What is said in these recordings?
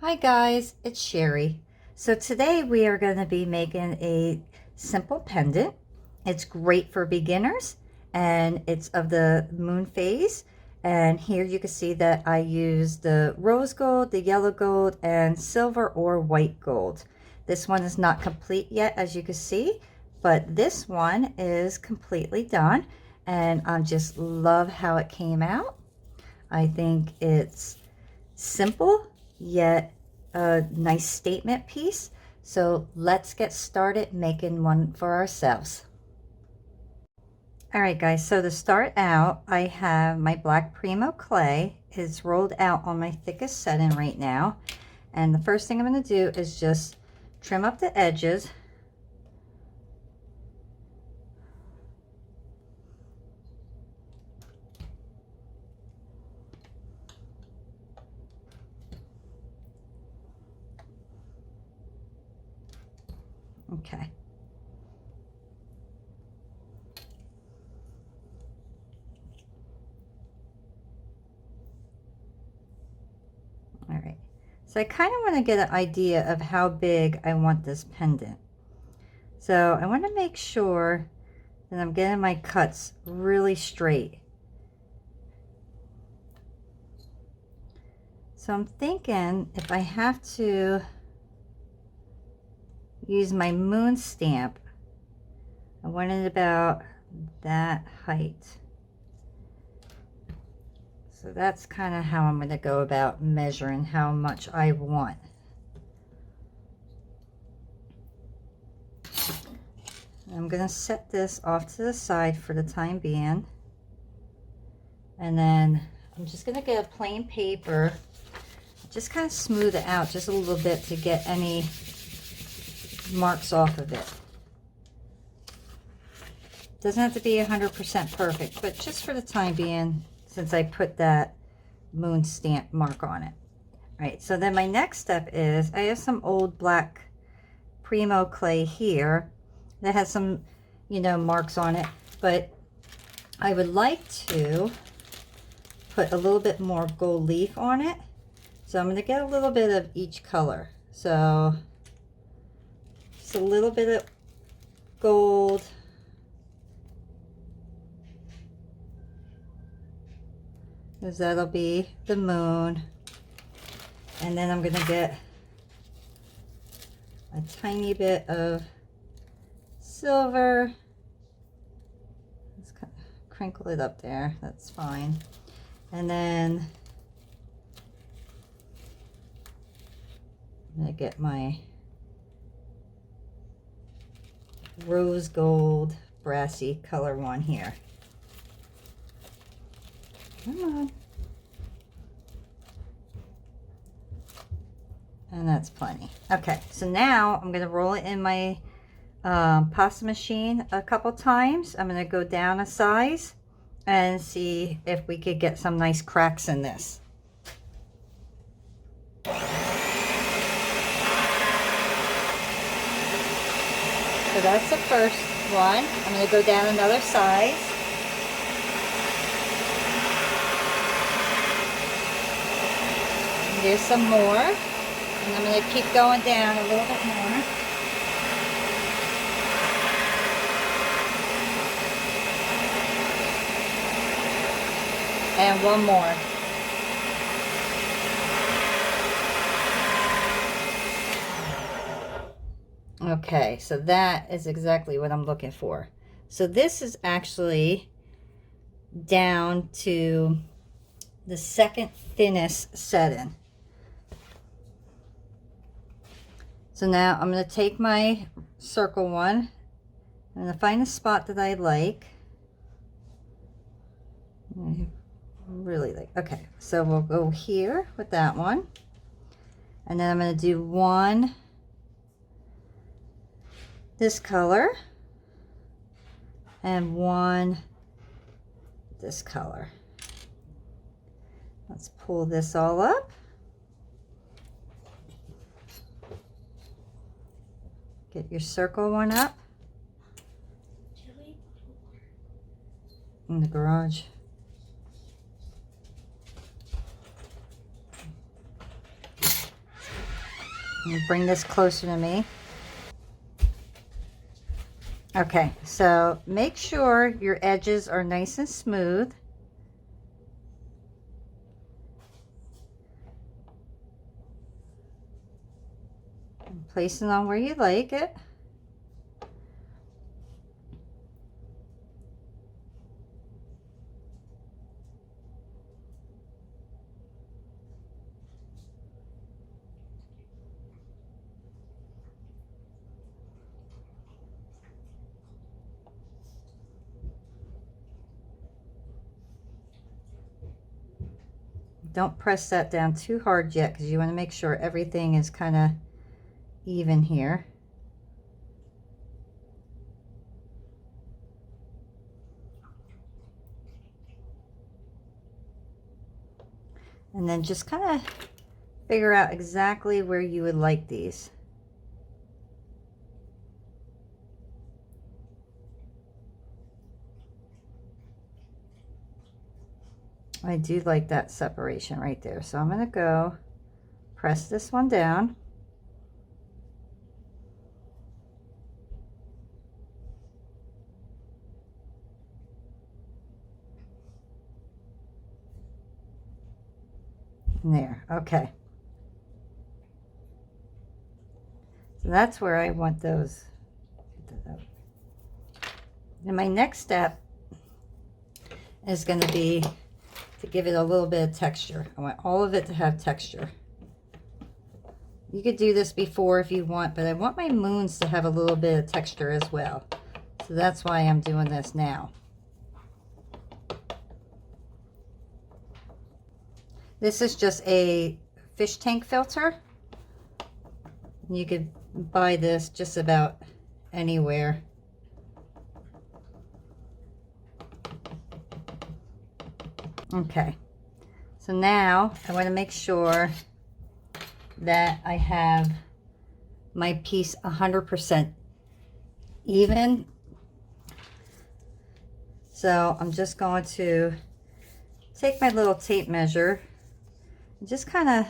Hi guys, it's Sherry. So today we are going to be making a simple pendant. It's great for beginners and it's of the moon phase. And here you can see that I use the rose gold, the yellow gold, and silver or white gold. This one is not complete yet, as you can see, but this one is completely done and I just love how it came out. I think it's simple yet a nice statement piece. So let's get started making one for ourselves. All right guys, so to start out, I have my black Primo clay. It's rolled out on my thickest setting right now. And the first thing I'm going to do is just trim up the edges. Okay. All right. So I kind of want to get an idea of how big I want this pendant. So I want to make sure that I'm getting my cuts really straight. So I'm thinking if I have to use my moon stamp, I want it about that height. So that's kind of how I'm going to go about measuring how much I want. I'm going to set this off to the side for the time being. And then I'm just going to get a plain paper, just kind of smooth it out just a little bit to get any marks off of it. Doesn't have to be 100% perfect, but just for the time being, since I put that moon stamp mark on it. All right, so then my next step is I have some old black Primo clay here that has some, marks on it, but I would like to put a little bit more gold leaf on it. So I'm going to get a little bit of each color. So just a little bit of gold. Because that'll be the moon. And then I'm going to get a tiny bit of silver. Let's crinkle it up there. That's fine. And then I'm going to get my rose gold brassy color one here. Come on. And that's plenty. Okay, so now I'm going to roll it in my pasta machine a couple times. I'm going to go down a size and see if we could get some nice cracks in this. So that's the first one. I'm going to go down another size. And there's some more. And I'm going to keep going down a little bit more. And one more. Okay, so that is exactly what I'm looking for. So this is actually down to the second thinnest setting. So now I'm going to take my circle one. I'm going to find a spot that I like. I really like. Okay, so we'll go here with that one. And then I'm going to do one this color and one this color. Let's pull this all up. Get your circle one up in the garage. Bring this closer to me. Okay, so make sure your edges are nice and smooth. And place it on where you like it. Don't press that down too hard yet because you want to make sure everything is kind of even here. And then just kind of figure out exactly where you would like these. I do like that separation right there. So I'm going to go press this one down. There, okay. So that's where I want those. And my next step is going to be to give it a little bit of texture. I want all of it to have texture. You could do this before if you want, but I want my moons to have a little bit of texture as well. So that's why I'm doing this now. This is just a fish tank filter. You could buy this just about anywhere. Okay, so now I want to make sure that I have my piece 100% even. So I'm just going to take my little tape measure and just kind of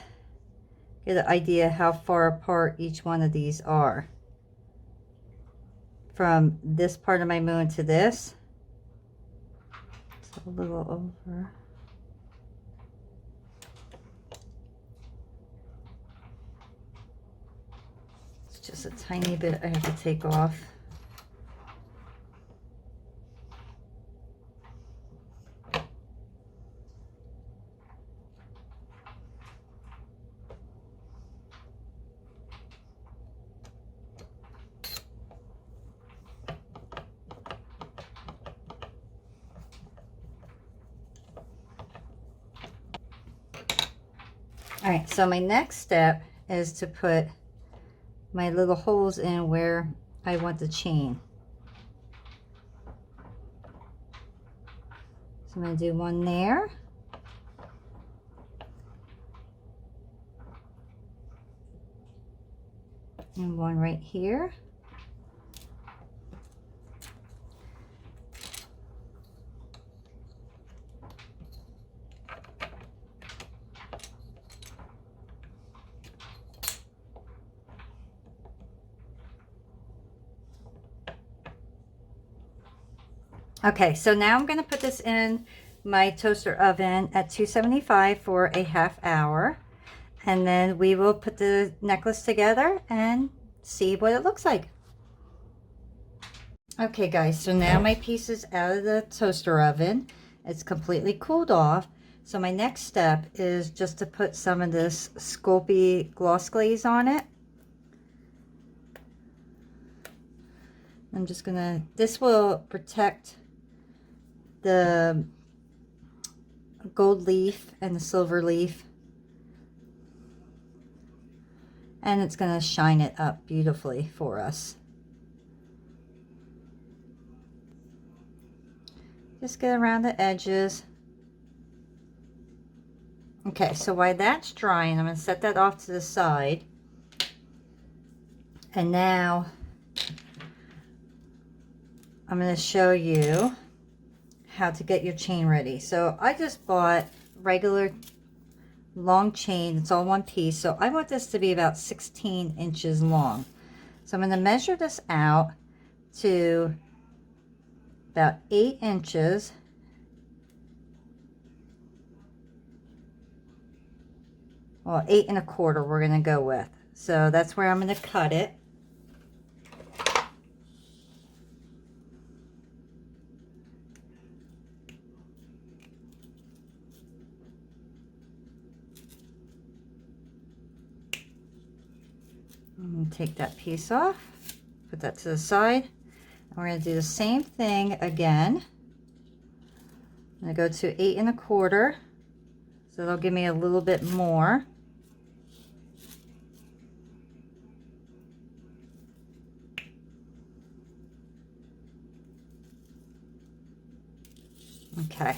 get an idea how far apart each one of these are. From this part of my moon to this. It's a little over. It's just a tiny bit I have to take off. All right, so my next step is to put my little holes in where I want the chain. So I'm going to do one there. And one right here. Okay, so now I'm going to put this in my toaster oven at 275 for a half hour. And then we will put the necklace together and see what it looks like. Okay guys, so now my piece is out of the toaster oven. It's completely cooled off. So my next step is just to put some of this Sculpey gloss glaze on it. I'm just gonna, this will protect the gold leaf and the silver leaf. And it's gonna shine it up beautifully for us. Just get around the edges. Okay, so while that's drying, I'm going to set that off to the side. And now I'm going to show you how to get your chain ready. So I just bought regular long chain. It's all one piece. So I want this to be about 16 inches long. So I'm going to measure this out to about 8 inches. Well, 8 1/4 we're going to go with. So that's where I'm going to cut it. And take that piece off, put that to the side. And we're going to do the same thing again. I'm going to go to 8 1/4. So that'll give me a little bit more. Okay,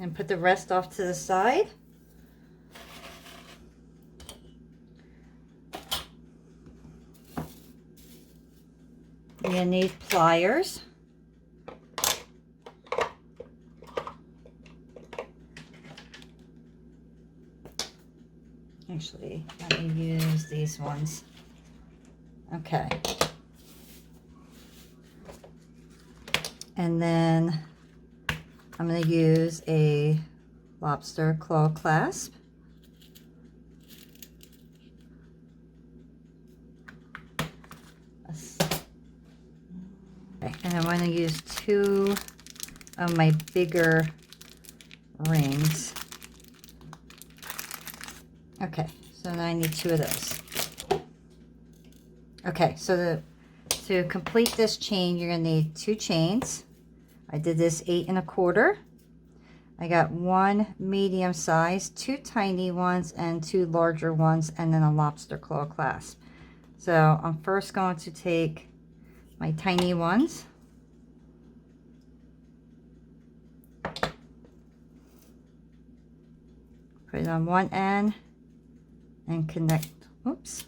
and put the rest off to the side. You're going to need pliers. Actually, let me use these ones. Okay. And then I'm going to use a lobster claw clasp. Okay. And I'm going to use 2 of my bigger rings. Okay, so now I need 2 of those. Okay, so to complete this chain, you're going to need 2 chains. I did this 8 1/4. I got 1 medium size, 2 tiny ones, and 2 larger ones, and then a lobster claw clasp. So I'm first going to take my tiny ones. Put it on one end and connect. Oops.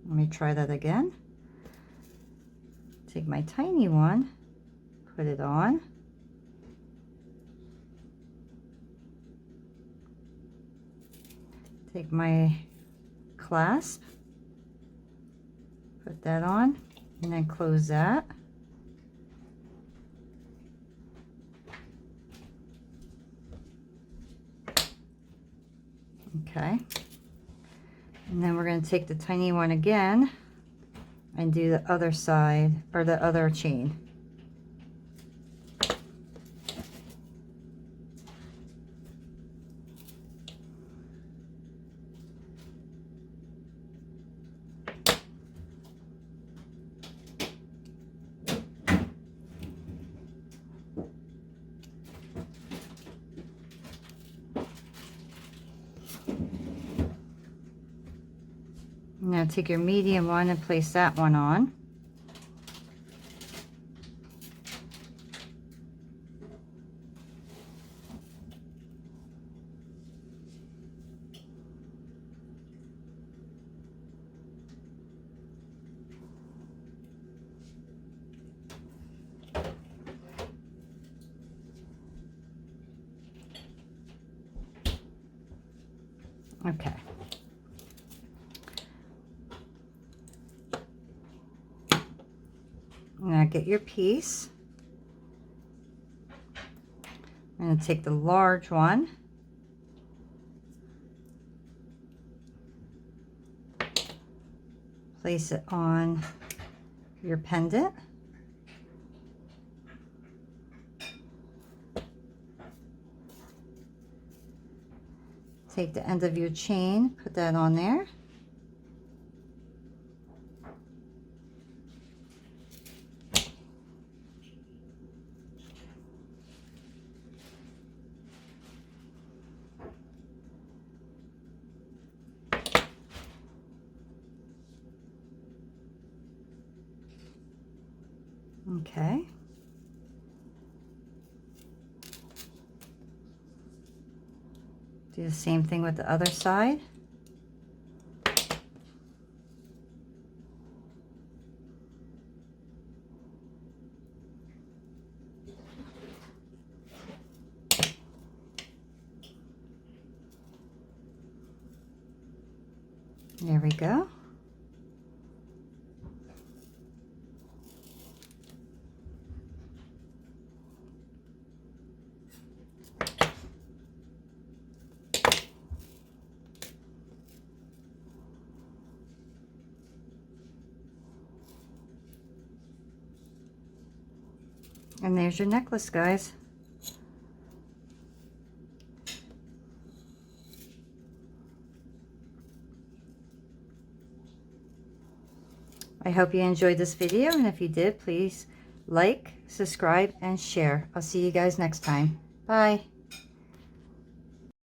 Let me try that again. Take my tiny one, put it on. Take my clasp, put that on, and then close that. Okay. And then we're going to take the tiny one again and do the other side, or the other chain. Now take your medium one and place that one on. Okay. Now get your piece. I'm going to take the large one. Place it on your pendant. Take the end of your chain, put that on there. Okay. Do the same thing with the other side. There we go. And there's your necklace, guys. I hope you enjoyed this video, and if you did, please like, subscribe, and share. I'll see you guys next time. Bye.